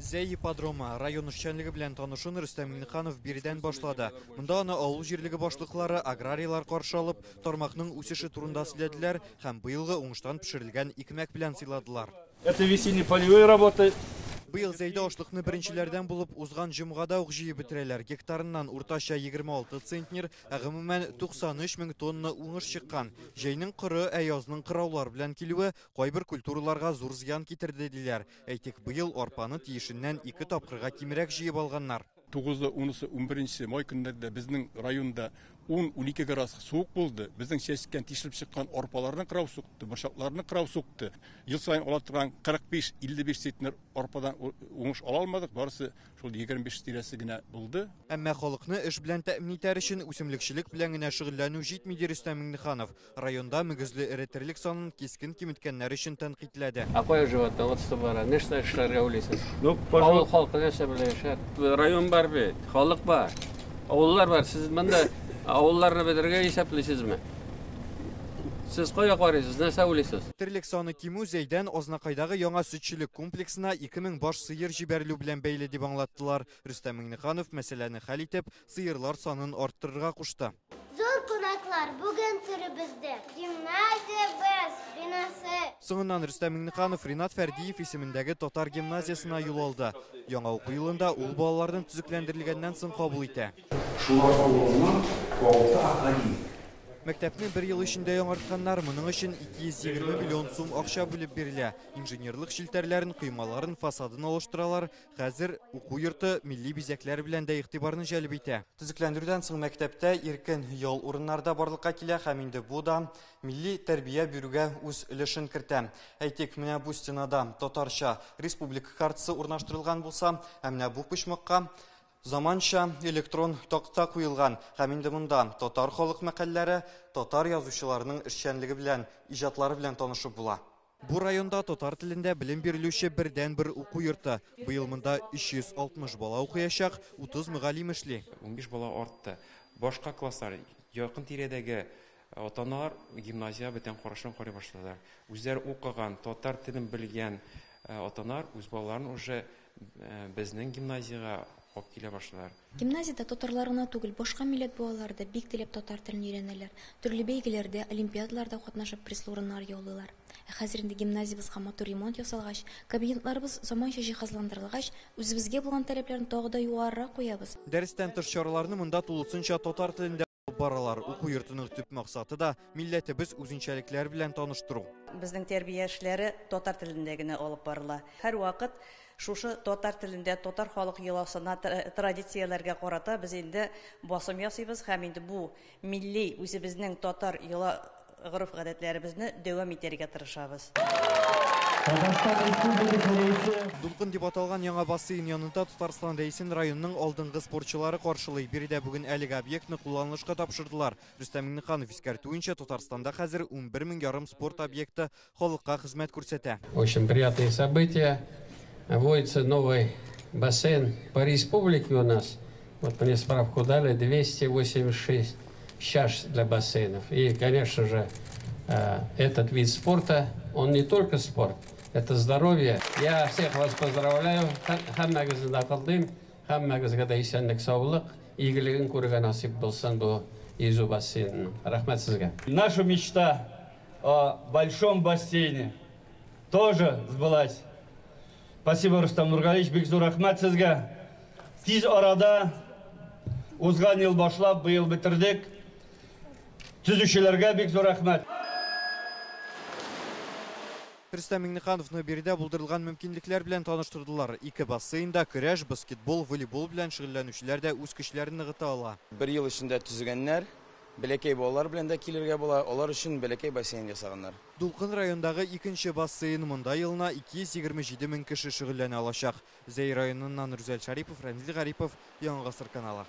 Зәй ипподрома район эшчәнлеге белән танышуны Рөстәм Миңнеханов биредән башлады. Монда аны авыл җирлеге башлыклары, аграрийлар каршы алып, тармакның үсеше турында сөйләделәр һәм быелгы уңыштан пешерелгән икмәк белән сыйладылар. Это весенние полевые работы. Быел Зәйдә ашлыкны беренчеләрдән булып узган җомгада ук җыеп бетерәләр. Гектарыннан уртача 26 центнер, гомумән 93 мең тонна уңыш чыккан. Җәйнең коры, язның кыраулар белән килүе кайбер культураларга зур зыян китерде диләр. Әйтик, быел арпаны тиешеннән 2 тапкырга кимрәк җыеп алганнар. 9-10-11 май көннәрдә безнең районда 10-12 градус суык булды. Безнең чәчкән тишелеп чыккан арпаларның кырау сукты, борчакларның кырау сукты. Ел сайын ала торган 45-55 центнер арпадан уңыш ала алмадык, барысы шул 25 тирәсе генә булды. Әмма халыкны эш белән тәэмин итәр өчен үсемлекчелек белән генә шөгыльләнү җитми ди Рөстәм Миңнеханов. Районда мөгезле эретерлек санын кискен киметкәннәр өчен тәнкыйтьләде. Акой животноводство бар, нәрсә эшләргә уйлыйсыз? Авыл халкы нәрсә белән яшәр? Район бар бит, халык бар. Авыллар бар, сез монда авылларны бетерергә исәплисезме? Сез кая карыйсыз, нәрсә уйлыйсыз? Терлек саны кимү Зәйдән Азнакайдагы яңа сөтчелек комплексына 2000 баш сыер җибәрелү белән бәйле дип аңлаттылар. Рөстәм Миңнеханов мәсьәләне хәл итеп, сыерлар санын арттырырга кушты. Зур кунаклар бүген төребездә. Гимназия бинасы. Соңыннан Рөстәм Миңнеханов Ринат Фәрдиев исемендәге татар гимназиясына юл алды. Яңа уку елында ул балаларның төзекләндерелгәннән соң кабул итә. Мәктәпне 1 ел эчендә яңартканнар, моның өчен 220 миллион сум акча бүлеп бирелә. Инженерлык шелтәрләрен, коймаларын, фасадын алыштыралар. Хәзер уку йорты милли бизәкләр белән дә игътибарны җәлеп итә. Төзекләндерүдән соң мәктәптә иркен ял урыннарда барлыкка килә һәм инде бу да милли тәрбия бирүгә үз өлешен кертә. Әйтик, менә бу стенада татарча республика картасы урнаштырылган булса, ә менә бу почмакка заманча электрон такта куелган һәм инде монда татар халык мәкалләре, татар язучыларының эшчәнлеге белән, иҗатлары белән танышып була. Бу районда татар телендә белем бирелүче бердән-бер уку йорты. Быел монда 360 бала укыячак, 30 мөгаллим эшли. 15 бала артты. Башка класслар, якын тирәдәге ата-аналар гимназия бетән карашын карый башладылар. Үзләр укыган, татар телен белгән ата-аналар үз балаларын уже безнең гимназиягә алып килә башлар. Гимназиядә татарларына түгел, башка милләт балалары да бик теләп татар телен өйрәнәләр. Төрле бәйгеләрдә, олимпиадаларда катнашып призлы урыннар яулыйлар. Хәзер инде гимназиябызга матур ремонт ясалгач, кабинетларыбыз заманча җиһазландырылгач, үзебезгә булган таләпләрне тагы да югарырак куябыз. Дәрестән тыш чараларны монда тулысынча татар телендә баралар. Уку йортының төп максаты да милләтебез үзенчәлекләр белән таныштыру. Безнең тәрбия эшләре татар телендә генә алып барыла. Һәр вакыт шушы татар телендә татар халык йоласына, традицияләргә карата без инде басым ясыйбыз һәм инде бу милли үзебезнең татар йола гореф-гадәтләребезне дәвам итәргә тырышабыз. Дулкын дип аталган яңа бассейн янында Татарстан рәисен районның алдынгы спортчылары каршылый. Биредә бүген әлеге объектны кулланылышка тапшырдылар. Рөстәм Миңнеханов искәртүенчә, Татарстанда хәзер 11,5 спорт объекты халыкка хезмәт күрсәтә. Очень приятные события. Вводится новый бассейн по республике у нас. Вот мне справку дали, 286 чаш для бассейнов. И, конечно же, этот вид спорта, он не только спорт, это здоровье. Я всех вас поздравляю. Һәммәгезне кылдым, һәммәгезгә дә исәнлек, саулык, игелеген күрергә насип булсын бу изу бассейнның. Рәхмәт сезгә. Наша мечта о большом бассейне тоже сбылась. Спасибо, Рустам Нургалич, бик зур рәхмәт сезгә. Тиз арада узган ел башлап, быел битердек. Төзүчеләргә бик зур рәхмәт. Рөстәм Миңнехановны биредә булдырылган мөмкинлекләр белән таныштырдылар. 2 бассейнда көрәш, баскетбол, волейбол белән шөгыльләнүчеләр дә үз көчләрен ныгыта ала. 1 ел эчендә төзегәннәр, бәләкәй балалар белән дә килергә була, алар өчен бәләкәй бассейн ясаганнар. Дулкын районындагы 2нче бассейн монда елына 227 мең кеше шөгыльләнә алачак. Зәй районыннан Рүзәл Шарипов, Рамзил Гарипов, Яңа Гасыр каналы.